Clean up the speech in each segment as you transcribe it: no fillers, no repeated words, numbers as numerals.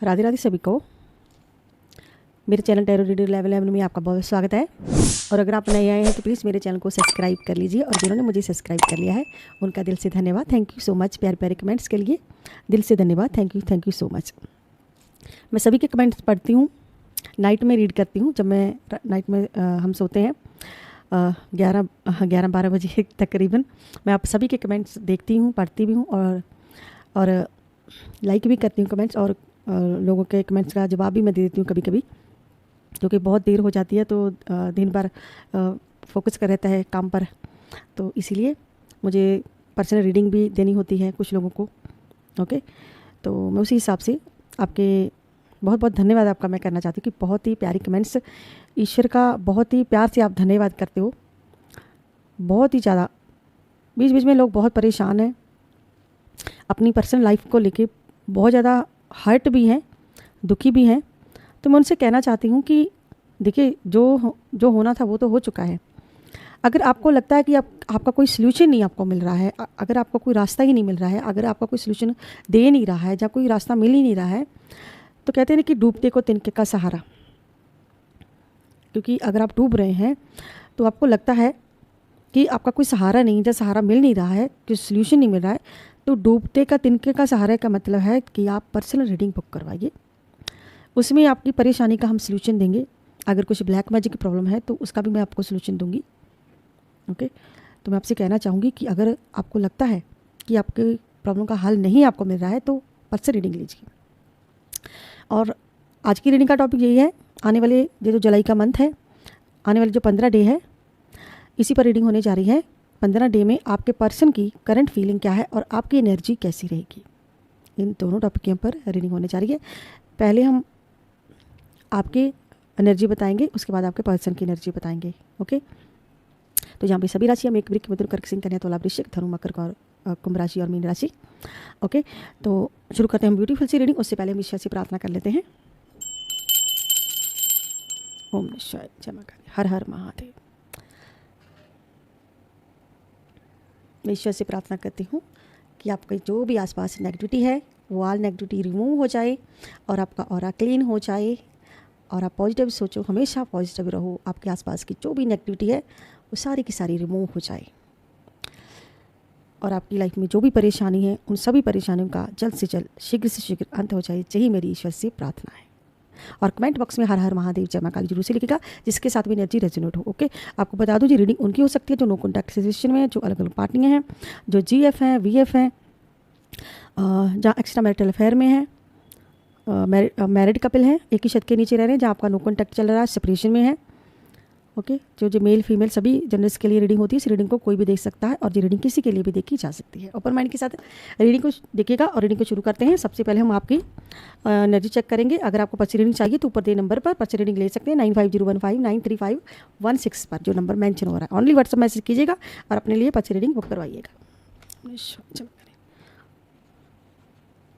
राधे राधे सभी को। मेरे चैनल टैरो रीडर लेवल 11 में आपका बहुत स्वागत है। और अगर आप नए आए हैं तो प्लीज़ मेरे चैनल को सब्सक्राइब कर लीजिए, और जिन्होंने मुझे सब्सक्राइब कर लिया है उनका दिल से धन्यवाद। Thank you so much. प्यारे प्यारे कमेंट्स के लिए दिल से धन्यवाद। Thank you so much. मैं सभी के कमेंट्स पढ़ती हूँ, नाइट में रीड करती हूँ। जब मैं नाइट में हम सोते हैं 11-12 बजे तकरीबन, मैं आप सभी के कमेंट्स देखती हूँ, पढ़ती भी हूँ और लाइक भी करती हूँ कमेंट्स, और लोगों के कमेंट्स का जवाब भी मैं दे देती हूँ कभी कभी, क्योंकि बहुत देर हो जाती है तो दिन भर फोकस कर रहता है काम पर, तो इसीलिए मुझे पर्सनल रीडिंग भी देनी होती है कुछ लोगों को। ओके, तो मैं उसी हिसाब से आपके बहुत बहुत धन्यवाद आपका मैं करना चाहती हूँ कि बहुत ही प्यारी कमेंट्स, ईश्वर का बहुत ही प्यार से आप धन्यवाद करते हो, बहुत ही ज़्यादा। बीच बीच में लोग बहुत परेशान हैं, अपनी पर्सनल लाइफ को लेके बहुत ज़्यादा हर्ट भी हैं, दुखी भी हैं। तो मैं उनसे कहना चाहती हूँ कि देखिए, जो होना था वो तो हो चुका है। अगर आपको लगता है कि आपका कोई सल्यूशन नहीं आपको मिल रहा है, अगर आपका कोई रास्ता ही नहीं मिल रहा है, अगर आपका कोई सल्यूशन दे नहीं रहा है, या कोई रास्ता मिल ही नहीं रहा है, तो कहते हैं ना कि डूबते को तिनके का सहारा। क्योंकि अगर आप डूब रहे हैं तो आपको लगता है कि आपका कोई सहारा नहीं, जब सहारा मिल नहीं रहा है, कोई सल्यूशन नहीं मिल रहा है, तो डूबते का तिनके का सहारा का मतलब है कि आप पर्सनल रीडिंग बुक करवाइए। उसमें आपकी परेशानी का हम सल्यूशन देंगे। अगर कुछ ब्लैक मैजिक की प्रॉब्लम है तो उसका भी मैं आपको सल्यूशन दूंगी। ओके, तो मैं आपसे कहना चाहूँगी कि अगर आपको लगता है कि आपके प्रॉब्लम का हल नहीं आपको मिल रहा है तो पर्सनल रीडिंग लीजिए। और आज की रीडिंग का टॉपिक यही है, आने वाले ये जो जुलाई का मंथ है, आने वाले जो 15 डे है, इसी पर रीडिंग होने जा रही है। 15 डे में आपके पर्सन की करंट फीलिंग क्या है और आपकी एनर्जी कैसी रहेगी, इन दोनों टॉपिक के ऊपर रीडिंग होने जा रही है। पहले हम आपकी एनर्जी बताएंगे, उसके बाद आपके पर्सन की एनर्जी बताएंगे। ओके, तो यहाँ पे सभी राशि हम एक ब्रिक मिथुन कर्क सिंह कन्या तुला वृश्चिक धनु मकर कुंभ राशि और मीन राशि। ओके, तो शुरू करते हैं हम ब्यूटीफुल सी रीडिंग। उससे पहले हम ईश्वर से प्रार्थना कर लेते हैं। ओम नमः शिवाय, जय मां काली, हर हर महादेव। मैं ईश्वर से प्रार्थना करती हूँ कि आपके जो भी आसपास नेगेटिविटी है वो ऑल नेगेटिविटी रिमूव हो जाए और आपका ऑरा क्लीन हो जाए, और आप पॉजिटिव सोचो, हमेशा पॉजिटिव रहो। आपके आसपास की जो भी नेगेटिविटी है वो सारी की सारी रिमूव हो जाए, और आपकी लाइफ में जो भी परेशानी है उन सभी परेशानियों का जल्द से जल्द, शीघ्र से शीघ्र अंत हो जाए। यही मेरी ईश्वर से प्रार्थना है। और कमेंट बॉक्स में हर हर महादेव जय मां काली जरूर से लिखेगा, जिसके साथ भी एनर्जी रेजोनेट हो। ओके, आपको बता दूं, जी रीडिंग उनकी हो सकती है जो नो कॉन्टैक्ट सिचुएशन में है, जो अलग अलग पार्टियाँ हैं, जो GF हैं, VF हैं, जहाँ एक्स्ट्रा मैरिटल अफेयर में है, मैरिड कपल हैं, एक ही छत के नीचे रह रहे हैं, जहाँ आपका नो कॉन्टैक्ट चल रहा है, सेपरेशन में है। ओके, जो मेल फीमेल सभी जनरल्स के लिए रीडिंग होती है। इस रीडिंग को कोई भी देख सकता है, और ये रीडिंग किसी के लिए भी देखी जा सकती है। ओपन माइंड के साथ रीडिंग को देखिएगा, और रीडिंग को शुरू करते हैं। सबसे पहले हम आपकी एनर्जी चेक करेंगे। अगर आपको पर्ची रीडिंग चाहिए तो ऊपर दिए नंबर पर पर्ची रीडिंग ले सकते हैं, 9501593516 पर, जो नंबर मेंशन हो रहा है। ओनली व्हाट्सएप मैसेज कीजिएगा और अपने लिए पर्ची रीडिंग बुक करवाइएगा।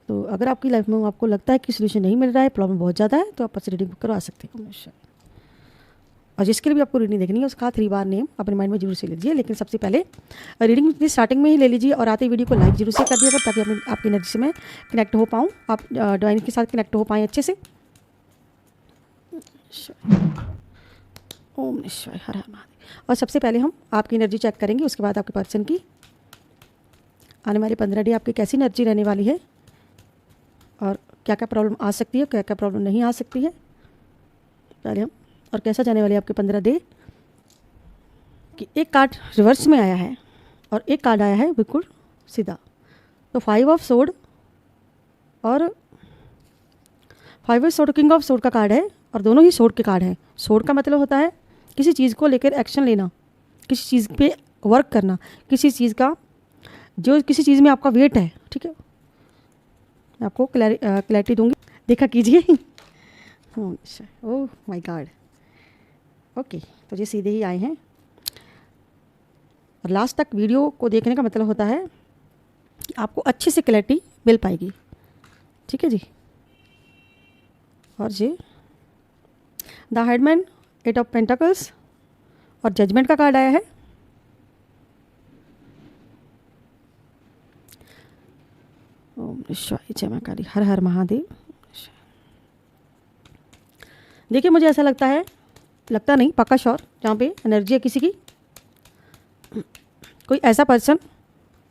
तो अगर आपकी लाइफ में आपको लगता है कि सोल्यूशन नहीं मिल रहा है, प्रॉब्लम बहुत ज़्यादा है, तो आप पर्ची रीडिंग बुक करवा सकते हैं। और जिसके लिए भी आपको रीडिंग देखनी है उसका 3 बार नेम अपने माइंड में जरूर से लीजिए। लेकिन सबसे पहले रीडिंग स्टार्टिंग में ही ले लीजिए, और आते ही वीडियो को लाइक जरूर से कर दिएगा, ताकि आपकी एनर्जी से मैं कनेक्ट हो पाऊँ, आप डिवाइन के साथ कनेक्ट हो पाएँ अच्छे से। ओम निश्चय, हर हर महादेव। और सबसे पहले हम आपकी एनर्जी चेक करेंगे, उसके बाद आपके पर्सन की आने वाले 15 डे आपकी कैसी एनर्जी रहने वाली है, और क्या क्या प्रॉब्लम आ सकती है, क्या क्या प्रॉब्लम नहीं आ सकती है पहले हम, और कैसा जाने वाले आपके 15 डे। कि एक कार्ड रिवर्स में आया है और एक कार्ड आया है बिल्कुल सीधा। तो 5 ऑफ सोर्ड और 5 of sword, king of sword का कार्ड है, और दोनों ही सोर्ड के कार्ड हैं। सोर्ड का मतलब होता है किसी चीज़ को लेकर एक्शन लेना, किसी चीज़ पे वर्क करना, किसी चीज़ का जो किसी चीज़ में आपका वेट है। ठीक है, मैं आपको क्लैरिटी दूंगी, देखा कीजिए। Oh my God. ओके, तो ये सीधे ही आए हैं, और लास्ट तक वीडियो को देखने का मतलब होता है कि आपको अच्छे से क्लैरिटी मिल पाएगी। ठीक है जी। और जी द हेडमैन, 8 ऑफ पेंटाकल्स और जजमेंट का कार्ड आया है। ओम शिवाय, जय मां काली, हर हर महादेव। देखिए मुझे ऐसा लगता नहीं, पक्का श्योर, जहाँ पे एनर्जी है किसी की, कोई ऐसा पर्सन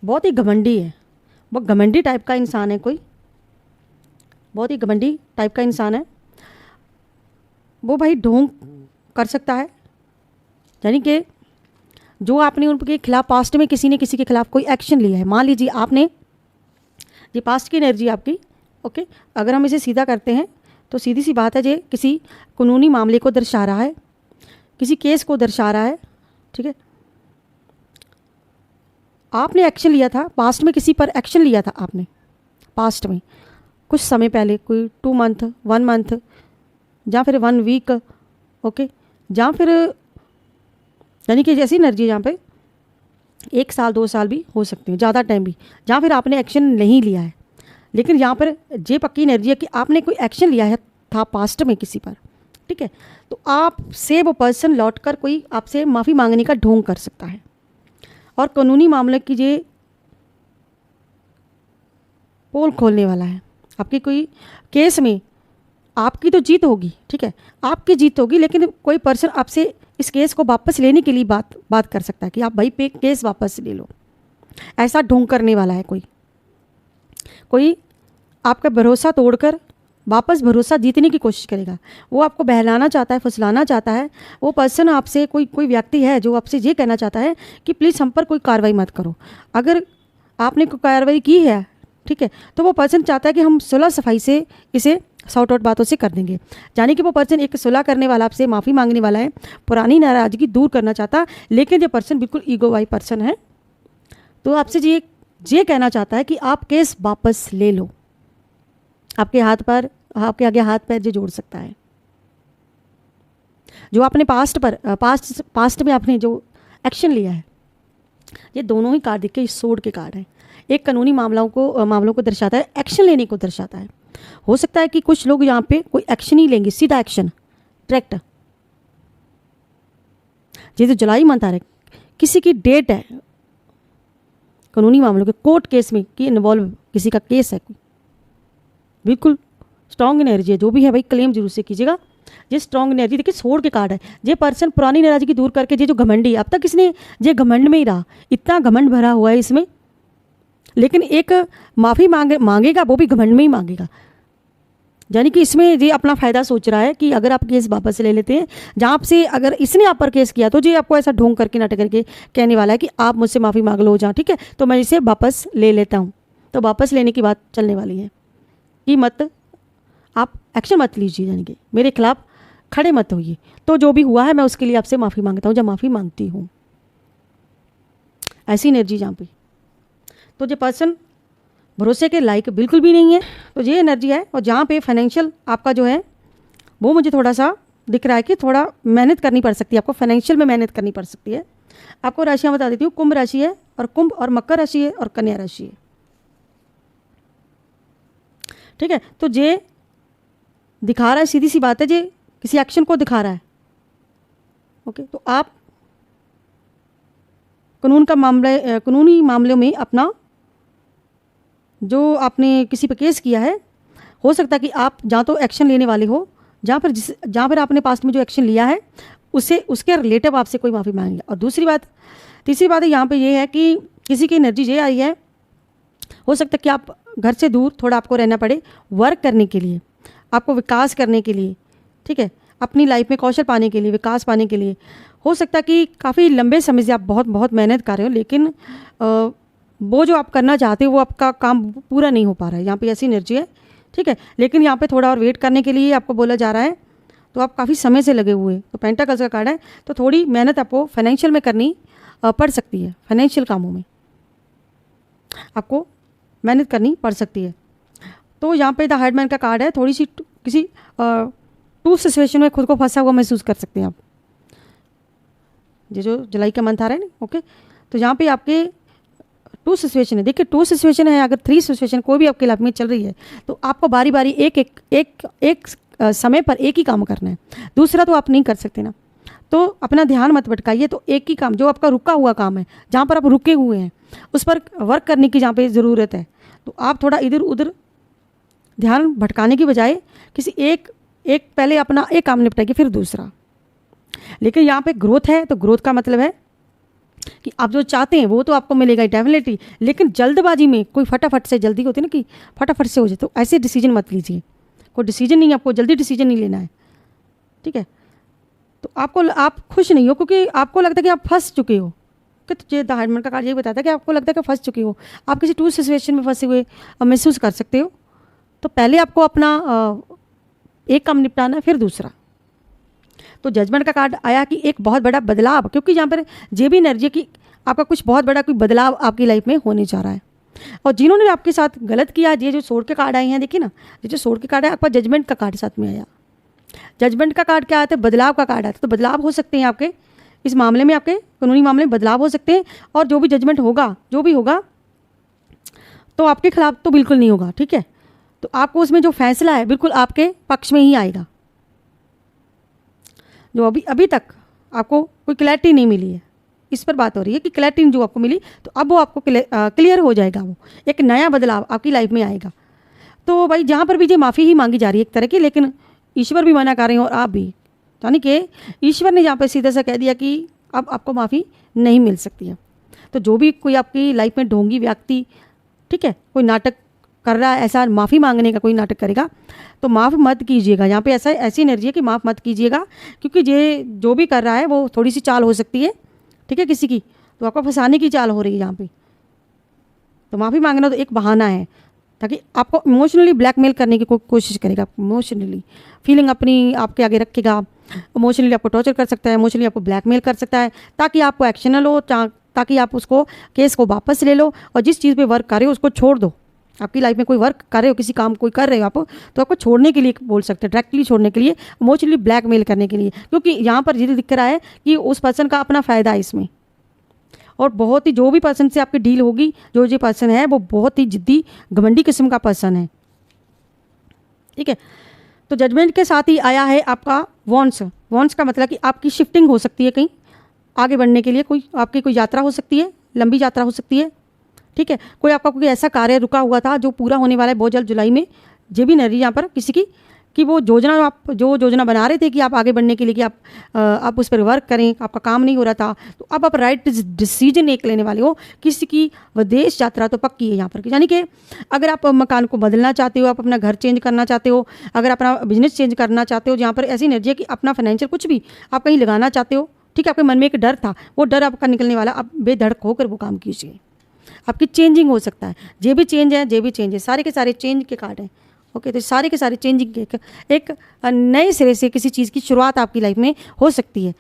बहुत ही घमंडी है, वो घमंडी टाइप का इंसान है, कोई बहुत ही घमंडी टाइप का इंसान है। वो भाई ढोंग कर सकता है, यानी कि जो आपने उनके खिलाफ पास्ट में किसी ने किसी के खिलाफ कोई एक्शन लिया है, मान लीजिए आपने, ये पास्ट की एनर्जी आपकी, ओके, अगर हम इसे सीधा करते हैं तो सीधी सी बात है, ये किसी कानूनी मामले को दर्शा रहा है, किसी केस को दर्शा रहा है, ठीक है। आपने एक्शन लिया था पास्ट में, किसी पर एक्शन लिया था आपने पास्ट में कुछ समय पहले, कोई 2 मंथ 1 मंथ या फिर 1 वीक, ओके, या फिर यानी कि जैसी एनर्जी जहाँ पे 1 साल 2 साल भी हो सकते हैं, ज़्यादा टाइम भी, जहाँ फिर आपने एक्शन नहीं लिया है। लेकिन यहाँ पर ये पक्की एनर्जी है कि आपने कोई एक्शन लिया है था पास्ट में किसी पर, ठीक है, तो आपसे वो पर्सन लौट कर कोई आपसे माफ़ी मांगने का ढोंग कर सकता है। और कानूनी मामले की ये पोल खोलने वाला है, आपकी कोई केस में आपकी तो जीत होगी, ठीक है, आपकी जीत होगी, लेकिन कोई पर्सन आपसे इस केस को वापस लेने के लिए बात कर सकता है कि आप भाई पे केस वापस ले लो। ऐसा ढोंग करने वाला है कोई आपका भरोसा तोड़कर वापस भरोसा जीतने की कोशिश करेगा। वो आपको बहलाना चाहता है, फुसलाना चाहता है। वो पर्सन आपसे कोई व्यक्ति है जो आपसे ये कहना चाहता है कि प्लीज़ हम पर कोई कार्रवाई मत करो। अगर आपने कोई कार्रवाई की है, ठीक है, तो वो पर्सन चाहता है कि हम सुलह सफाई से इसे सॉर्ट आउट बातों से कर देंगे। यानी कि वो पर्सन एक सुलह करने वाला, आपसे माफ़ी मांगने वाला है, पुरानी नाराज़गी दूर करना चाहता। लेकिन ये पर्सन बिल्कुल ईगो वाई पर्सन है, तो आपसे ये कहना चाहता है कि आप केस वापस ले लो। आपके आगे हाथ पैर जो जोड़ सकता है। जो आपने पास्ट में आपने जो एक्शन लिया है, ये दोनों ही कार्ड देखिए सोर्ड के कार्ड हैं। एक कानूनी मामलों को दर्शाता है, एक्शन लेने को दर्शाता है। हो सकता है कि कुछ लोग यहाँ पे कोई एक्शन ही लेंगे, सीधा एक्शन, डायरेक्ट। ये तो जुलाई मंथ आ रहा है, किसी की डेट है कानूनी मामलों के कोर्ट केस में कि इन्वॉल्व किसी का केस है, बिल्कुल स्ट्रॉन्ग एनर्जी है। जो भी है भाई क्लेम जरूर से कीजिएगा। ये स्ट्रॉन्ग एनर्जी देखिए सोर्ड के कार्ड है। ये पर्सन पुरानी नाराजगी दूर करके, ये जो घमंडी, अब तक इसने ये घमंड में ही रहा, इतना घमंड भरा हुआ है इसमें, लेकिन एक माफ़ी मांगेगा, वो भी घमंड में ही मांगेगा। यानी कि इसमें ये अपना फ़ायदा सोच रहा है कि अगर आप केस वापस ले लेते हैं, जहाँ से अगर इसने आप पर केस किया तो ये आपको ऐसा ढोंग करके नाटक करके कहने वाला है कि आप मुझसे माफ़ी मांग लो जहाँ, ठीक है, तो मैं इसे वापस ले लेता हूँ। तो वापस लेने की बात चलने वाली है कि मत आप एक्शन मत लीजिए, यानी कि मेरे खिलाफ खड़े मत होइए। तो जो भी हुआ है मैं उसके लिए आपसे माफ़ी मांगता हूँ, जब माफ़ी मांगती हूँ। ऐसी एनर्जी जहाँ पे, तो जो पर्सन भरोसे के लायक बिल्कुल भी नहीं है, तो ये एनर्जी है। और जहाँ पे फाइनेंशियल आपका जो है वो मुझे थोड़ा सा दिख रहा है कि थोड़ा मेहनत करनी पड़ सकती है, आपको फाइनेंशियल में मेहनत करनी पड़ सकती है। आपको राशियाँ बता देती हूँ, कुंभ राशि है, और कुंभ और मकर राशि है, और कन्या राशि है, ठीक है। तो ये दिखा रहा है, सीधी सी बात है, ये किसी एक्शन को दिखा रहा है, ओके। तो आप कानूनी मामलों में अपना जो आपने किसी पे केस किया है, हो सकता है कि आप जहाँ तो एक्शन लेने वाले हो, जहाँ पर आपने पास्ट में जो एक्शन लिया है उसके रिलेटिव आपसे कोई माफ़ी मांगे। और तीसरी बात है यहाँ पे ये है कि किसी की एनर्जी ये आई है, हो सकता है कि आप घर से दूर थोड़ा आपको रहना पड़े वर्क करने के लिए, आपको विकास करने के लिए, ठीक है, अपनी लाइफ में कौशल पाने के लिए, विकास पाने के लिए। हो सकता है कि काफ़ी लंबे समय से आप बहुत मेहनत कर रहे हो, लेकिन वो जो आप करना चाहते हो वो आपका काम पूरा नहीं हो पा रहा है। यहाँ पे ऐसी एनर्जी है, ठीक है, लेकिन यहाँ पे थोड़ा और वेट करने के लिए आपको बोला जा रहा है। तो आप काफ़ी समय से लगे हुए, तो पेंटाकल्स का कार्ड है, तो थोड़ी मेहनत आपको फाइनेंशियल में करनी पड़ सकती है। फाइनेंशियल कामों में आपको मेहनत करनी पड़ सकती है। तो यहाँ पे द हेडमैन का कार्ड है, थोड़ी सी किसी टू सिचुएशन में खुद को फंसा हुआ महसूस कर सकते हैं आप। ये जो जुलाई का मंथ आ रहा है ना, ओके, तो यहाँ पे आपके 2 सिचुएशन है। देखिए 2 सिचुएशन है, अगर 3 सिचुएशन कोई भी आपके लाइफ में चल रही है, तो आपको बारी बारी एक समय पर एक ही काम करना है, दूसरा तो आप नहीं कर सकते ना। तो अपना ध्यान मत भटकाइए, तो एक ही काम जो आपका रुका हुआ काम है, जहाँ पर आप रुके हुए हैं उस पर वर्क करने की जहाँ पे ज़रूरत है, तो आप थोड़ा इधर उधर ध्यान भटकाने की बजाय किसी एक पहले अपना एक काम निपटाएगी फिर दूसरा। लेकिन यहाँ पे ग्रोथ है, तो ग्रोथ का मतलब है कि आप जो चाहते हैं वो तो आपको मिलेगा ही डेफिनेटली, लेकिन जल्दबाजी में कोई फटाफट से जल्दी होती है ना कि फटाफट से हो जाए, तो ऐसे डिसीजन मत लीजिए। कोई डिसीजन नहीं, आपको जल्दी डिसीजन नहीं लेना है, ठीक है। तो आप खुश नहीं हो क्योंकि आपको लगता है कि आप फंस चुके हो, कि तुझे द हैंडमैन का कार्ड यही बताता है कि आपको लगता है कि फंस चुके हो, आप किसी टू सिचुएशन में फंसे हुए महसूस कर सकते हो। तो पहले आपको अपना एक काम निपटाना है फिर दूसरा। तो जजमेंट का कार्ड आया कि एक बहुत बड़ा बदलाव, क्योंकि यहाँ पर जे भी एनर्जी की आपका कुछ बहुत बड़ा कोई बदलाव आपकी लाइफ में होने जा रहा है। और जिन्होंने आपके साथ गलत किया, ये जो सोर्ड के कार्ड आए हैं, देखिए ना, ये जो सोर्ड के कार्ड है आपका जजमेंट का कार्ड साथ में आया। जजमेंट का कार्ड क्या आता है? बदलाव का कार्ड आता है। तो बदलाव हो सकते हैं आपके इस मामले में, आपके कानूनी मामले में बदलाव हो सकते हैं, और जो भी जजमेंट होगा, जो भी होगा, तो आपके खिलाफ तो बिल्कुल नहीं होगा, ठीक है। तो आपको उसमें जो फैसला है बिल्कुल आपके पक्ष में ही आएगा। जो अभी तक आपको कोई क्लैरिटी नहीं मिली है, इस पर बात हो रही है कि क्लैरिटी जो आपको मिली, तो अब वो आपको क्लियर हो जाएगा, वो एक नया बदलाव आपकी लाइफ में आएगा। तो भाई जहाँ पर भी ये माफ़ी ही मांगी जा रही है एक तरह की, लेकिन ईश्वर भी मना कर रहे हैं और आप भी, यानी कि ईश्वर ने यहाँ पर सीधा सा कह दिया कि अब आपको माफ़ी नहीं मिल सकती है। तो जो भी कोई आपकी लाइफ में ढोंगी व्यक्ति, ठीक है, कोई नाटक कर रहा है, ऐसा माफ़ी मांगने का कोई नाटक करेगा, तो माफ़ मत कीजिएगा। यहाँ पे ऐसी एनर्जी है कि माफ़ मत कीजिएगा, क्योंकि ये जो भी कर रहा है वो थोड़ी सी चाल हो सकती है, ठीक है, किसी की, तो आपको फंसाने की चाल हो रही है यहाँ पे। तो माफ़ी मांगना तो एक बहाना है, ताकि आपको इमोशनली ब्लैकमेल करने की कोशिश करेगा, इमोशनली फीलिंग अपनी आपके आगे रखेगा, इमोशनली आपको टॉर्चर कर सकता है, इमोशनली आपको ब्लैकमेल कर सकता है, ताकि आपको एक्शनल हो, ताकि आप उसको केस को वापस ले लो, और जिस चीज़ पे वर्क कर रहे हो उसको छोड़ दो। आपकी लाइफ में कोई वर्क कर रहे हो, किसी काम कोई कर रहे हो आप, तो आपको छोड़ने के लिए बोल सकते हैं, डायरेक्टली छोड़ने के लिए, इमोशनली ब्लैकमेल करने के लिए, क्योंकि यहाँ पर ये दिख रहा है कि उस पर्सन का अपना फ़ायदा है इसमें। और बहुत ही जो भी पर्सन से आपकी डील होगी, जो पर्सन है वो बहुत ही जिद्दी घमंडी किस्म का पर्सन है, ठीक है। तो जजमेंट के साथ ही आया है आपका वॉन्स। वॉन्स का मतलब कि आपकी शिफ्टिंग हो सकती है, कहीं आगे बढ़ने के लिए आपकी कोई यात्रा हो सकती है, लंबी यात्रा हो सकती है, ठीक है। कोई आपका कोई ऐसा कार्य रुका हुआ था जो पूरा होने वाला है बहुत जल्द जुलाई में, ये भी नहीं यहाँ पर किसी की कि वो योजना, आप जो योजना बना रहे थे कि आप आगे बढ़ने के लिए कि आप उस पर वर्क करें, आपका काम नहीं हो रहा था, तो अब आप राइट डिसीजन एक लेने वाले हो। किसी की विदेश यात्रा तो पक्की है यहाँ पर, यानी कि अगर आप मकान को बदलना चाहते हो, आप अपना घर चेंज करना चाहते हो, अगर अपना बिजनेस चेंज करना चाहते हो, जहाँ पर ऐसी एनर्जी है कि अपना फाइनेंशियल कुछ भी आप कहीं लगाना चाहते हो, ठीक है, आपके मन में एक डर था, वो डर आपका निकलने वाला, आप बेधड़क होकर वो काम कीजिए। आपकी चेंजिंग हो सकता है, जे भी चेंज है, सारे के सारे चेंज के कार्ड हैं, ओके। तो सारे के सारे चेंजिंग के एक नए सिरे से किसी चीज़ की शुरुआत आपकी लाइफ में हो सकती है।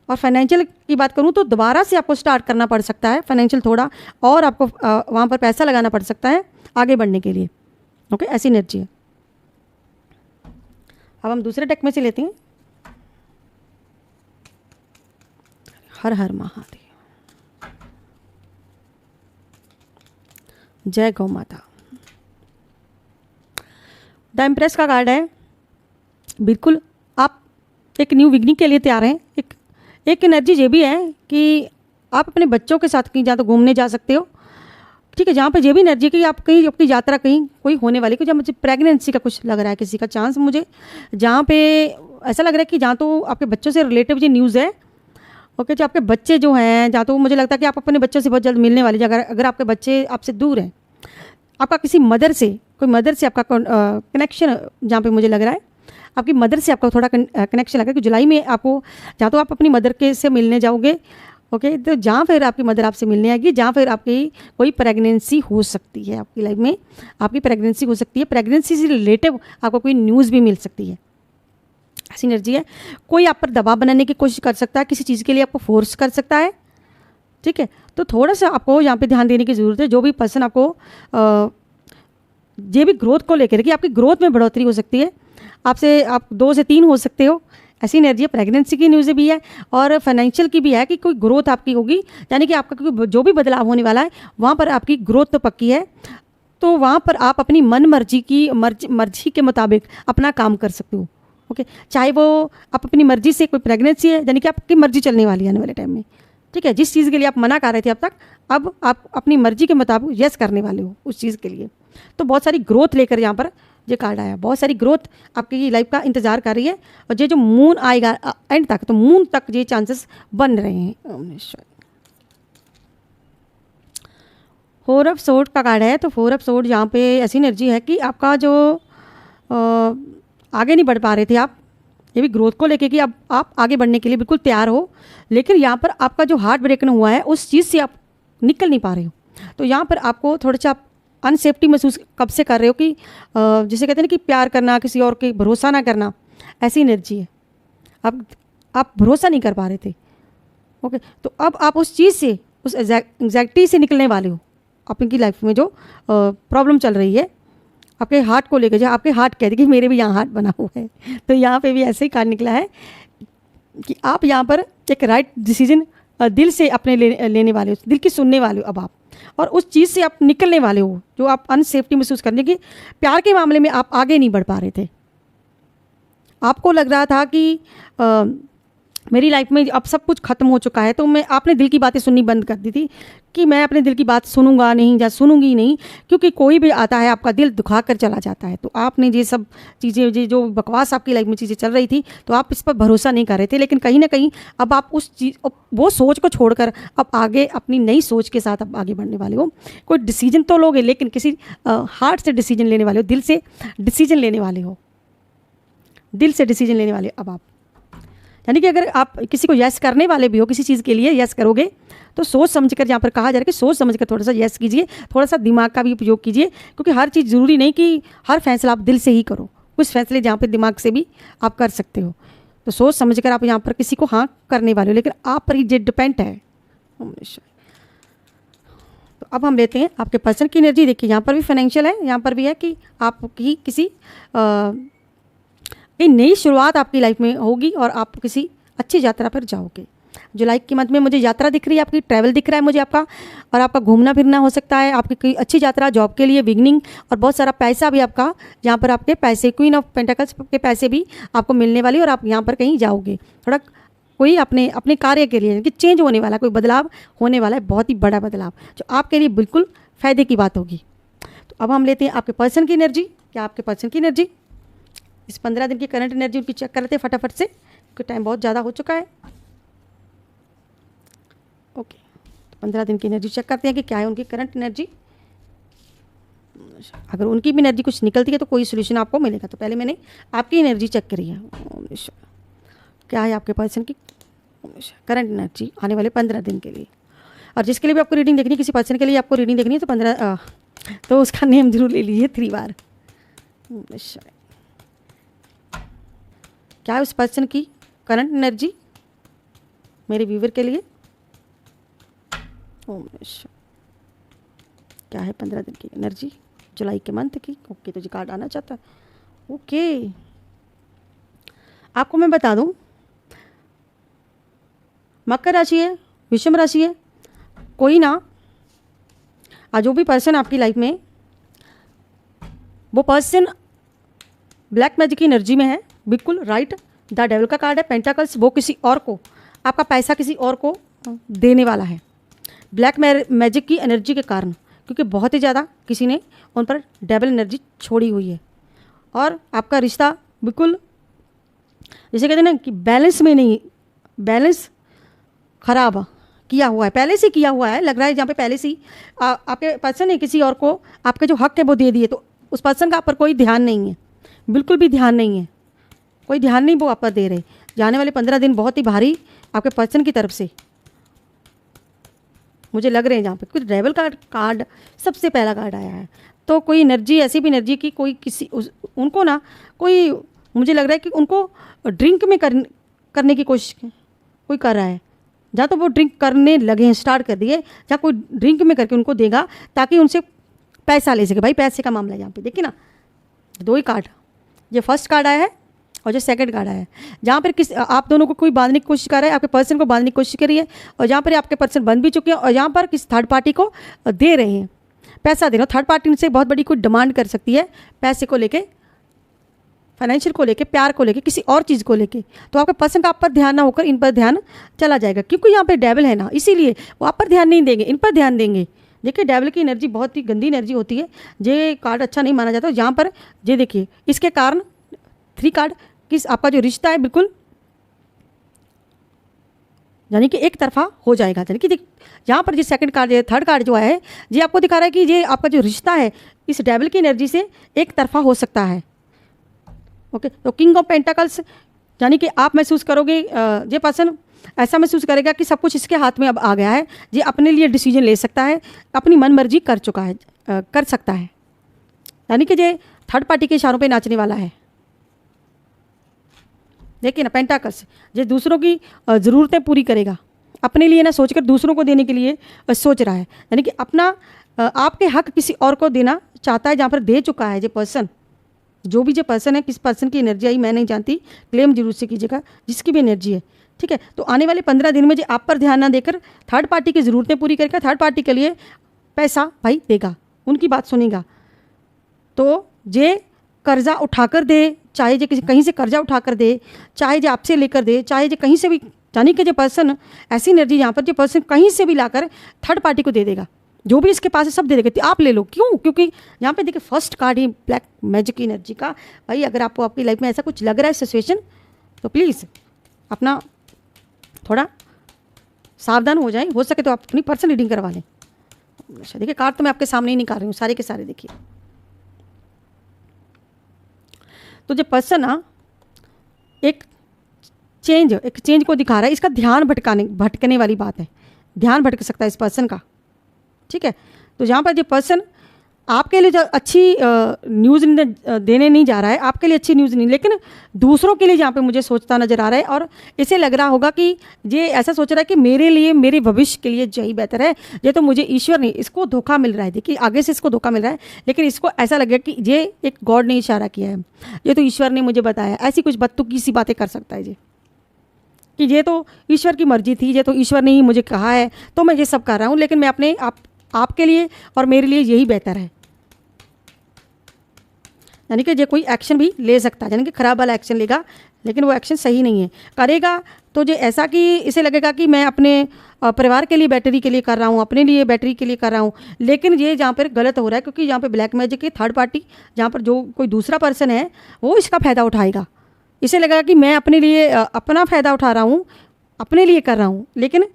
और फाइनेंशियल की बात करूँ तो दोबारा से आपको स्टार्ट करना पड़ सकता है फाइनेंशियल, थोड़ा और आपको वहाँ पर पैसा लगाना पड़ सकता है आगे बढ़ने के लिए, ओके, ऐसी एनर्जी है। अब हम दूसरे डेक में से लेते हैं। हर हर महादेव, जय गौ माता। द एम्प्रेस का कार्ड है, बिल्कुल आप एक न्यू बिगनिंग के लिए तैयार हैं। एक एनर्जी ये भी है कि आप अपने बच्चों के साथ कहीं जहाँ तो घूमने जा सकते हो, ठीक है। जहाँ पे ये भी एनर्जी कि आप कहीं अपनी यात्रा कहीं कोई होने वाली, जहाँ मुझे प्रेगनेंसी का कुछ लग रहा है, किसी का चांस मुझे, जहाँ पे ऐसा लग रहा है कि जहाँ तो आपके बच्चों से रिलेटिव ये न्यूज़ है, ओके। जो आपके बच्चे जो हैं, जहाँ तो मुझे लगता है कि आप अपने बच्चों से बहुत जल्द मिलने वाले, अगर आपके बच्चे आपसे दूर हैं, आपका किसी मदर से, कोई मदर से आपका कनेक्शन, जहाँ पे मुझे लग रहा है आपकी मदर से आपका थोड़ा कनेक्शन लग रहा है कि जुलाई में आपको, जहाँ तो आप अपनी मदर के से मिलने जाओगे, ओके। तो जहाँ फिर आपकी मदर आपसे मिलने आएगी, जहाँ फिर आपकी कोई प्रेगनेंसी हो सकती है, आपकी लाइफ में आपकी प्रेगनेंसी हो सकती है, प्रेगनेंसी से रिलेटिव आपको कोई न्यूज़ भी मिल सकती है, ऐसी एनर्जी है। कोई आप पर दबाव बनाने की कोशिश कर सकता है, किसी चीज़ के लिए आपको फोर्स कर सकता है, ठीक है। तो थोड़ा सा आपको यहाँ पे ध्यान देने की ज़रूरत है। जो भी पर्सन आपको ये भी ग्रोथ को लेकर कि आपकी ग्रोथ में बढ़ोतरी हो सकती है, आपसे आप 2 से 3 हो सकते हो, ऐसी एनर्जी है। प्रेगनेंसी की न्यूज़ भी है और फाइनेंशियल की भी है कि कोई ग्रोथ आपकी होगी, यानी कि आपका जो भी बदलाव होने वाला है वहाँ पर आपकी ग्रोथ तो पक्की है। तो वहाँ पर आप अपनी मन मर्जी के मुताबिक अपना काम कर सकते हो, ओके। चाहे वो आप अपनी मर्जी से, कोई प्रेगनेंसी है यानी कि आपकी मर्जी चलने वाली है आने वाले टाइम में, ठीक है। जिस चीज़ के लिए आप मना कर रहे थे अब तक, अब आप अपनी मर्जी के मुताबिक यस करने वाले हो उस चीज़ के लिए। तो बहुत सारी ग्रोथ लेकर यहाँ पर ये कार्ड आया, बहुत सारी ग्रोथ आपकी लाइफ का इंतजार कर रही है। और ये जो मून आएगा एंड तक, तो मून तक ये चांसेस बन रहे हैं। फोर ऑफ सोर्ड का कार्ड है, तो फोर ऑफ सोर्ड यहाँ पे ऐसी एनर्जी है कि आपका जो आगे नहीं बढ़ पा रहे थे आप, ये भी ग्रोथ को लेके कि अब आप आगे बढ़ने के लिए बिल्कुल तैयार हो, लेकिन यहाँ पर आपका जो हार्ट ब्रेकन हुआ है उस चीज़ से आप निकल नहीं पा रहे हो। तो यहाँ पर आपको थोड़ा सा आप अनसेफ्टी महसूस कब से कर रहे हो कि जिसे कहते हैं ना कि प्यार करना, किसी और के भरोसा ना करना, ऐसी एनर्जी है। आप भरोसा नहीं कर पा रहे थे। ओके, तो अब आप उस चीज़ से, उस एग्जैक्टी से निकलने वाले हो। आपकी लाइफ में जो प्रॉब्लम चल रही है आपके हार्ट को लेकर, जो आपके हार्ट कहते कि मेरे भी यहाँ हार्ट बना हुआ है, तो यहाँ पे भी ऐसे ही कार्ड निकला है कि आप यहाँ पर एक राइट डिसीजन दिल से अपने लेने वाले हो, दिल की सुनने वाले हो अब आप, और उस चीज़ से आप निकलने वाले हो जो आप अनसेफ्टी महसूस करने की। प्यार के मामले में आप आगे नहीं बढ़ पा रहे थे। आपको लग रहा था कि मेरी लाइफ में अब सब कुछ खत्म हो चुका है, तो मैं आपने दिल की बातें सुननी बंद कर दी थी कि मैं अपने दिल की बात सुनूंगा नहीं या सुनूंगी नहीं, क्योंकि कोई भी आता है आपका दिल दुखा कर चला जाता है। तो आपने ये सब चीज़ें, ये जो बकवास आपकी लाइफ में चीज़ें चल रही थी, तो आप इस पर भरोसा नहीं कर रहे थे। लेकिन कहीं ना कहीं अब आप उस चीज़, वो सोच को छोड़कर अब आगे अपनी नई सोच के साथ अब आगे बढ़ने वाले हो। कोई डिसीजन तो लोगे, लेकिन किसी हार्ट से डिसीजन लेने वाले हो, दिल से डिसीजन लेने वाले हो, दिल से डिसीजन लेने वाले अब आप। यानी कि अगर आप किसी को यस करने वाले भी हो, किसी चीज़ के लिए यस करोगे, तो सोच समझकर, यहाँ पर कहा जा रहा है कि सोच समझकर थोड़ा सा यस कीजिए, थोड़ा सा दिमाग का भी उपयोग कीजिए, क्योंकि हर चीज़ ज़रूरी नहीं कि हर फैसला आप दिल से ही करो। कुछ फैसले जहाँ पर दिमाग से भी आप कर सकते हो। तो सोच समझकर आप यहाँ पर किसी को हाँ करने वाले हो, लेकिन आप पर ही ये डिपेंड है। तो अब हम लेते हैं आपके पर्सन की एनर्जी। देखिए यहाँ पर भी फाइनेंशियल है, यहाँ पर भी है कि आपकी किसी एक नई शुरुआत आपकी लाइफ में होगी और आप किसी अच्छी यात्रा पर जाओगे। जुलाई के मंथ में मुझे यात्रा दिख रही है, आपकी ट्रैवल दिख रहा है मुझे आपका, और आपका घूमना फिरना हो सकता है, आपकी कोई अच्छी यात्रा जॉब के लिए, बिगनिंग, और बहुत सारा पैसा भी आपका, यहाँ पर आपके पैसे, क्वीन ऑफ पेंटाकल्स के पैसे भी आपको मिलने वाली, और आप यहाँ पर कहीं जाओगे। थोड़ा कोई अपने अपने कार्य के लिए कि चेंज होने वाला, कोई बदलाव होने वाला है, बहुत ही बड़ा बदलाव जो आपके लिए बिल्कुल फ़ायदे की बात होगी। तो अब हम लेते हैं आपके पर्सन की एनर्जी। क्या आपके पर्सन की एनर्जी इस 15 दिन की करंट एनर्जी उनकी चेक कर लेते हैं फटाफट से, क्योंकि टाइम बहुत ज़्यादा हो चुका है। ओके, तो 15 दिन की एनर्जी चेक करते हैं कि क्या है उनकी करंट एनर्जी। अगर उनकी भी एनर्जी कुछ निकलती है तो कोई सोल्यूशन आपको मिलेगा। तो पहले मैंने आपकी एनर्जी चेक करी है। क्या है आपके पर्सन की करंट एनर्जी आने वाले 15 दिन के लिए। और जिसके लिए भी आपको रीडिंग देखनी है, किसी पर्सन के लिए आपको रीडिंग देखनी है, तो 15 तो उसका नेम जरूर ले लीजिए 3 बार। क्या है उस पर्सन की करंट एनर्जी मेरे व्यूवर के लिए। क्या है 15 दिन की एनर्जी जुलाई के मंथ की। ओके, तो जी कार्ड आना चाहता है। ओके, आपको मैं बता दूं, मकर राशि है, विषम राशि है, कोई ना जो भी पर्सन आपकी लाइफ में, वो पर्सन ब्लैक मैजिक की एनर्जी में है। बिल्कुल राइट। द डेविल का कार्ड है, पेंटाकल्स, वो किसी और को, आपका पैसा किसी और को देने वाला है ब्लैक मैजिक की एनर्जी के कारण, क्योंकि बहुत ही ज़्यादा किसी ने उन पर डेविल एनर्जी छोड़ी हुई है। और आपका रिश्ता बिल्कुल जैसे कहते हैं ना कि बैलेंस में नहीं, बैलेंस खराब किया हुआ है, पहले से किया हुआ है, लग रहा है जहाँ पे पहले से ही आपके पर्सन ने किसी और को आपके जो हक है वो दे दिए, तो उस पर्सन का आप पर कोई ध्यान नहीं है, बिल्कुल भी ध्यान नहीं है, कोई ध्यान नहीं वो आप पर दे रहे। जाने वाले 15 दिन बहुत ही भारी आपके पर्सन की तरफ से मुझे लग रहे हैं, जहाँ पे कुछ डेविल का कार्ड सबसे पहला कार्ड आया है। तो कोई एनर्जी, ऐसी भी एनर्जी की कोई किसी उनको ना कोई, मुझे लग रहा है कि उनको ड्रिंक में करने की कोशिश कोई कर रहा है, जहाँ तो वो ड्रिंक करने लगे हैं, स्टार्ट कर दिए, जहाँ कोई ड्रिंक में करके उनको देगा ताकि उनसे पैसा ले सके। भाई पैसे का मामला है यहाँ पे, देखिए ना 2 ही कार्ड, ये फर्स्ट कार्ड आया है और जो सेकंड कार्ड आया है, जहाँ पर किस आप दोनों को कोई बांधने की कोशिश कर रहा है, आपके पर्सन को बांधने की कोशिश करी है, और जहाँ पर आपके पर्सन बंध भी चुके हैं, और यहाँ पर किस थर्ड पार्टी को दे रहे हैं, पैसा दे रहे हो। थर्ड पार्टी उनसे बहुत बड़ी कोई डिमांड कर सकती है पैसे को लेके, फाइनेंशियल को लेके, प्यार को लेके, किसी और चीज़ को लेके। तो आपके पर्सन का आप पर ध्यान ना होकर इन पर ध्यान चला जाएगा, क्योंकि यहाँ पे डेविल है ना, इसीलिए वो आप पर ध्यान नहीं देंगे, इन पर ध्यान देंगे। देखिए डेविल की एनर्जी बहुत ही गंदी एनर्जी होती है, ये कार्ड अच्छा नहीं माना जाता। यहाँ पर ये देखिए इसके कारण 3 कार्ड किस आपका जो रिश्ता है बिल्कुल यानी कि एक तरफा हो जाएगा। यानी कि यहाँ पर जो सेकंड कार्ड है, थर्ड कार्ड जो है ये आपको दिखा रहा है कि ये आपका जो रिश्ता है इस डेविल की एनर्जी से एक तरफा हो सकता है। ओके, तो किंग ऑफ पेंटाकल्स यानी कि आप महसूस करोगे, ये पर्सन ऐसा महसूस करेगा कि सब कुछ इसके हाथ में अब आ गया है, ये अपने लिए डिसीजन ले सकता है, अपनी मन मर्जी कर चुका है, कर सकता है। यानी कि ये थर्ड पार्टी के इशारों पे नाचने वाला है। देखिए ना पेंटाकल्स, ये दूसरों की ज़रूरतें पूरी करेगा, अपने लिए ना सोचकर दूसरों को देने के लिए सोच रहा है। यानी कि अपना आपके हक किसी और को देना चाहता है, जहाँ पर दे चुका है ये पर्सन। जो भी जो पर्सन है, किस पर्सन की एनर्जी आई मैं नहीं जानती, क्लेम जरूर से कीजिएगा जिसकी भी एनर्जी है, ठीक है। तो आने वाले 15 दिन में जो आप पर ध्यान ना देकर थर्ड पार्टी की ज़रूरतें पूरी करके थर्ड पार्टी के लिए पैसा भाई देगा, उनकी बात सुनेगा। तो ये कर्जा उठाकर दे, चाहे जो किसी कहीं से कर्जा उठाकर दे, चाहे जो आपसे लेकर दे, चाहे जो कहीं से भी, यानी कि जो पर्सन ऐसी एनर्जी यहाँ पर जो पर्सन कहीं से भी लाकर थर्ड पार्टी को दे देगा, जो भी इसके पास है सब दे देगा। तो आप ले लो, क्यों? क्योंकि यहाँ पे देखिए फर्स्ट कार्ड ही ब्लैक मैजिक की एनर्जी का। भाई अगर आपको आपकी लाइफ में ऐसा कुछ लग रहा है सिचुएशन, तो प्लीज़ अपना थोड़ा सावधान हो जाए, हो सके तो आप अपनी पर्सनल रीडिंग करवा लें। देखिए कार्ड तो मैं आपके सामने ही निकाल रही हूँ सारे के सारे, देखिए। तो जो पर्सन ना एक चेंज को दिखा रहा है, इसका ध्यान भटकने वाली बात है, ध्यान भटक सकता है इस पर्सन का, ठीक है। तो यहाँ पर जो पर्सन आपके लिए जो अच्छी न्यूज़ देने नहीं जा रहा है, आपके लिए अच्छी न्यूज़ नहीं, लेकिन दूसरों के लिए यहाँ पे मुझे सोचता नज़र आ रहा है। और इसे लग रहा होगा कि ये ऐसा सोच रहा है कि मेरे लिए, मेरे भविष्य के लिए यही बेहतर है, ये तो मुझे ईश्वर नहीं, इसको धोखा मिल रहा है। देखिए आगे से इसको धोखा मिल रहा है, लेकिन इसको ऐसा लगेगा कि ये एक गॉड ने इशारा किया है, ये तो ईश्वर ने मुझे बताया। ऐसी कुछ बदतुकी सी बातें कर सकता है ये, कि ये तो ईश्वर की मर्जी थी, ये तो ईश्वर ने ही मुझे कहा है, तो मैं ये सब कर रहा हूँ, लेकिन मैं अपने आपके लिए और मेरे लिए यही बेहतर है। यानी कि ये कोई एक्शन भी ले सकता है, यानी कि खराब वाला एक्शन लेगा, लेकिन वो एक्शन सही नहीं है, करेगा तो जो ऐसा कि इसे लगेगा कि मैं अपने परिवार के लिए बैटरी के लिए कर रहा हूँ, अपने लिए बैटरी के लिए कर रहा हूँ, लेकिन ये जहाँ पर गलत हो रहा है, क्योंकि यहाँ पे ब्लैक मैजिक की थर्ड पार्टी, जहाँ पर जो कोई दूसरा पर्सन है वो इसका फ़ायदा उठाएगा। इसे लगेगा कि मैं अपने लिए अपना फ़ायदा उठा रहा हूँ, अपने लिए कर रहा हूँ, लेकिन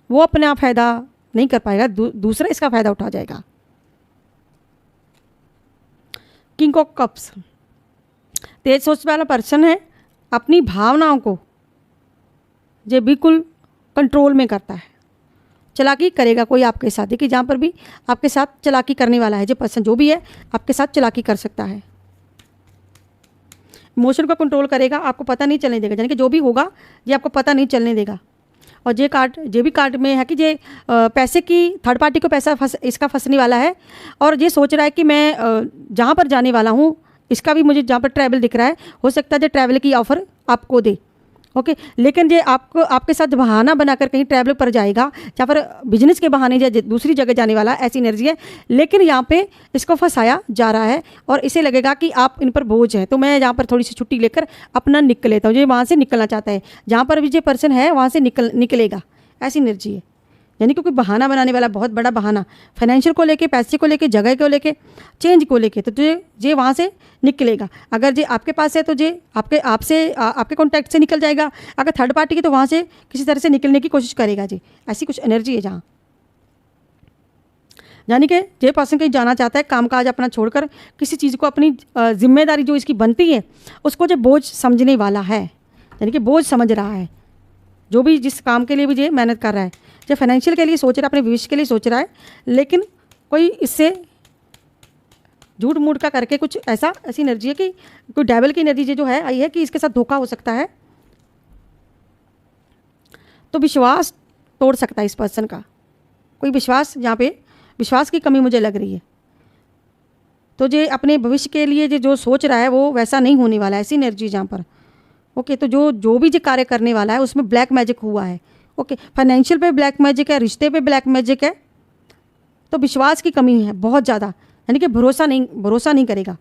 वो अपना फ़ायदा नहीं कर पाएगा, दूसरा इसका फ़ायदा उठा जाएगा। किंग ऑफ कप्स, तेज सोच वाला पर्सन है, अपनी भावनाओं को ये बिल्कुल कंट्रोल में करता है, चालाकी करेगा कोई आपके साथ। देखिए जहाँ पर भी आपके साथ चालाकी करने वाला है, जो पर्सन जो भी है आपके साथ चालाकी कर सकता है। इमोशन को कंट्रोल करेगा, आपको पता नहीं चलने देगा, यानी कि जो भी होगा ये आपको पता नहीं चलने देगा। और ये भी कार्ड में है कि ये पैसे की, थर्ड पार्टी को पैसा इसका फंसने वाला है, और ये सोच रहा है कि मैं जहाँ पर जाने वाला हूँ, इसका भी मुझे जहाँ पर ट्रैवल दिख रहा है, हो सकता है जो ट्रैवल की ऑफ़र आपको दे, ओके। लेकिन ये आपको आपके साथ बहाना बनाकर कहीं ट्रैवल पर जाएगा, जहाँ पर बिजनेस के बहाने या दूसरी जगह जाने वाला, ऐसी एनर्जी है। लेकिन यहाँ पे इसको फंसाया जा रहा है और इसे लगेगा कि आप इन पर बोझ हैं, तो मैं यहाँ पर थोड़ी सी छुट्टी लेकर अपना निकल लेता हूँ। ये वहाँ से निकलना चाहता है, जहाँ पर भी ये पर्सन है वहाँ से निकलेगा, ऐसी एनर्जी है। यानी कि कोई बहाना बनाने वाला, बहुत बड़ा बहाना, फाइनेंशियल को लेके, पैसे को लेके, जगह को लेके, चेंज को लेके, तो ये वहाँ से निकलेगा। अगर ये आपके पास है तो ये आपके कॉन्टैक्ट से निकल जाएगा, अगर थर्ड पार्टी की तो वहाँ से किसी तरह से निकलने की कोशिश करेगा जी। ऐसी कुछ एनर्जी है जहाँ, यानी कि ये पर्सन कहीं जाना चाहता है, कामकाज अपना छोड़कर किसी चीज़ को, अपनी जिम्मेदारी जो इसकी बनती है उसको जो बोझ समझने वाला है, यानी कि बोझ समझ रहा है। जो भी जिस काम के लिए भी ये मेहनत कर रहा है, जो फाइनेंशियल के लिए सोच रहा है, अपने भविष्य के लिए सोच रहा है, लेकिन कोई इससे झूठ मूठ का करके कुछ ऐसी एनर्जी है कि कोई डेविल की एनर्जी जो है आई है कि इसके साथ धोखा हो सकता है, तो विश्वास तोड़ सकता है इस पर्सन का। कोई विश्वास, यहाँ पे विश्वास की कमी मुझे लग रही है, तो ये अपने भविष्य के लिए जो सोच रहा है वो वैसा नहीं होने वाला है, ऐसी एनर्जी जहाँ पर, ओके। तो जो भी जो कार्य करने वाला है उसमें ब्लैक मैजिक हुआ है, ओके। फाइनेंशियल पे ब्लैक मैजिक है, रिश्ते पे ब्लैक मैजिक है, तो विश्वास की कमी है बहुत ज़्यादा, यानी कि भरोसा नहीं करेगा।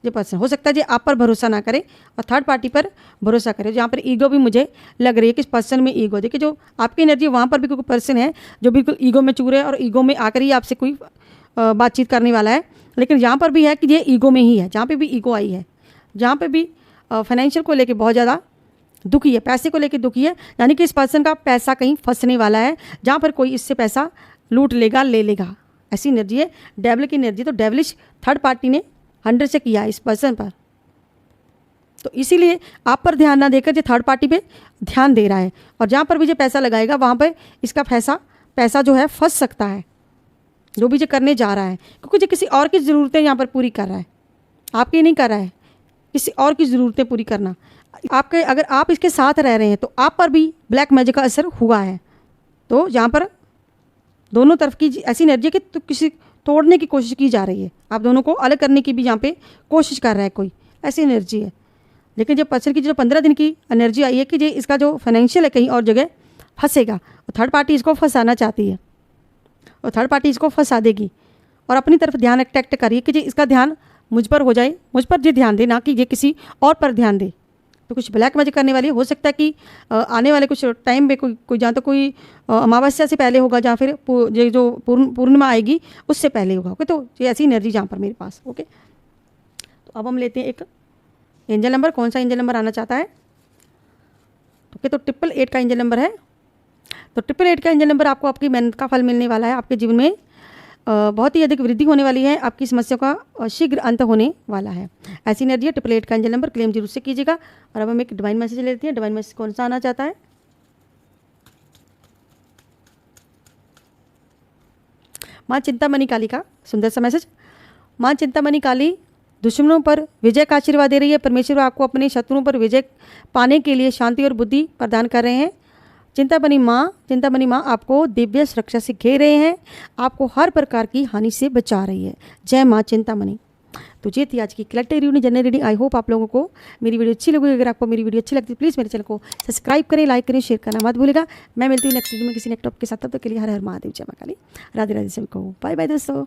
जो पर्सन हो सकता है जो आप पर भरोसा ना करे और थर्ड पार्टी पर भरोसा करे। जहाँ पर ईगो भी मुझे लग रही है कि इस पर्सन में ईगो, देखिए जो आपकी एनर्जी वहाँ पर भी कोई पर्सन है जो बिल्कुल ईगो में चूर है और ईगो में आकर ही आपसे कोई बातचीत करने वाला है। लेकिन यहाँ पर भी है कि ये ईगो में ही है, जहाँ पे भी ईगो आई है, जहाँ पे भी फाइनेंशियल को लेके बहुत ज़्यादा दुखी है, पैसे को लेके दुखी है, यानी कि इस पर्सन का पैसा कहीं फंसने वाला है, जहाँ पर कोई इससे पैसा लूट लेगा, ले लेगा, ऐसी एनर्जी है। डेविल की एनर्जी, तो डेविलिश थर्ड पार्टी ने 100 से किया है इस पर्सन पर, तो इसीलिए आप पर ध्यान ना देकर जो थर्ड पार्टी पे ध्यान दे रहा है, और जहाँ पर भी जो पैसा लगाएगा वहाँ पर इसका पैसा जो है फंस सकता है, जो भी जो करने जा रहा है, क्योंकि जो किसी और की ज़रूरतें यहाँ पर पूरी कर रहा है, आपकी नहीं कर रहा है, किसी और की ज़रूरतें पूरी करना। आपके अगर आप इसके साथ रह रहे हैं तो आप पर भी ब्लैक मैजिक का असर हुआ है। तो यहाँ पर दोनों तरफ की ऐसी एनर्जी कि तो किसी तोड़ने की कोशिश की जा रही है, आप दोनों को अलग करने की भी यहाँ पे कोशिश कर रहा है कोई, ऐसी एनर्जी है। लेकिन जब पर्सन की जो 15 दिन की एनर्जी आई है कि ये इसका जो फाइनेंशियल है कहीं और जगह फंसेगा, और थर्ड पार्टी इसको फंसाना चाहती है और थर्ड पार्टी इसको फंसा देगी और अपनी तरफ ध्यान अट्रैक्ट करिए कि जी इसका ध्यान मुझ पर हो जाए, मुझ पर जी ध्यान दे, ना कि ये किसी और पर ध्यान दे। तो कुछ ब्लैक मैजिक करने वाली हो सकता है कि आने वाले कुछ टाइम में कोई जहाँ तो कोई अमावस्या से पहले होगा, जहाँ फिर ये जो पूर्णिमा आएगी उससे पहले होगा। ओके, तो ये ऐसी एनर्जी जहाँ पर मेरे पास। ओके, तो अब हम लेते हैं एक एंजल नंबर। कौन सा एंजल नंबर आना चाहता है? ओके, तो 888 का एंजल नंबर है। तो 888 का एंजल नंबर आपको आपकी मेहनत का फल मिलने वाला है, आपके जीवन में बहुत ही अधिक वृद्धि होने वाली है, आपकी समस्या का शीघ्र अंत होने वाला है। ऐसी एनर्जी है। 888 का एंजल नंबर क्लेम जरूर से कीजिएगा। और अब हम एक डिवाइन मैसेज लेते हैं। डिवाइन मैसेज कौन सा आना चाहता है? माँ चिंतामणि काली का सुंदर सा मैसेज। माँ चिंतामणि काली दुश्मनों पर विजय का आशीर्वाद दे रही है। परमेश्वर आपको अपने शत्रुओं पर विजय पाने के लिए शांति और बुद्धि प्रदान कर रहे हैं। चिंतामणि माँ आपको दिव्य सुरक्षा से घेर रहे हैं, आपको हर प्रकार की हानि से बचा रही है। जय माँ चिंतामणि। तो ये थी आज की collective reading, general reading. I hope आप लोगों को मेरी वीडियो अच्छी लगी। अगर आपको मेरी वीडियो अच्छी लगती है प्लीज़ मेरे चैनल को सब्सक्राइब करें, लाइक करें, शेयर करना मत भूलिएगा। मैं मिलती हूँ नेक्स्ट वीडियो में किसी नेक्स्ट टॉपिक के साथ। तब तक के लिए हर हर महादेव, जय माँ काली, राधे राधे सभी को, बाय बाय दोस्तों।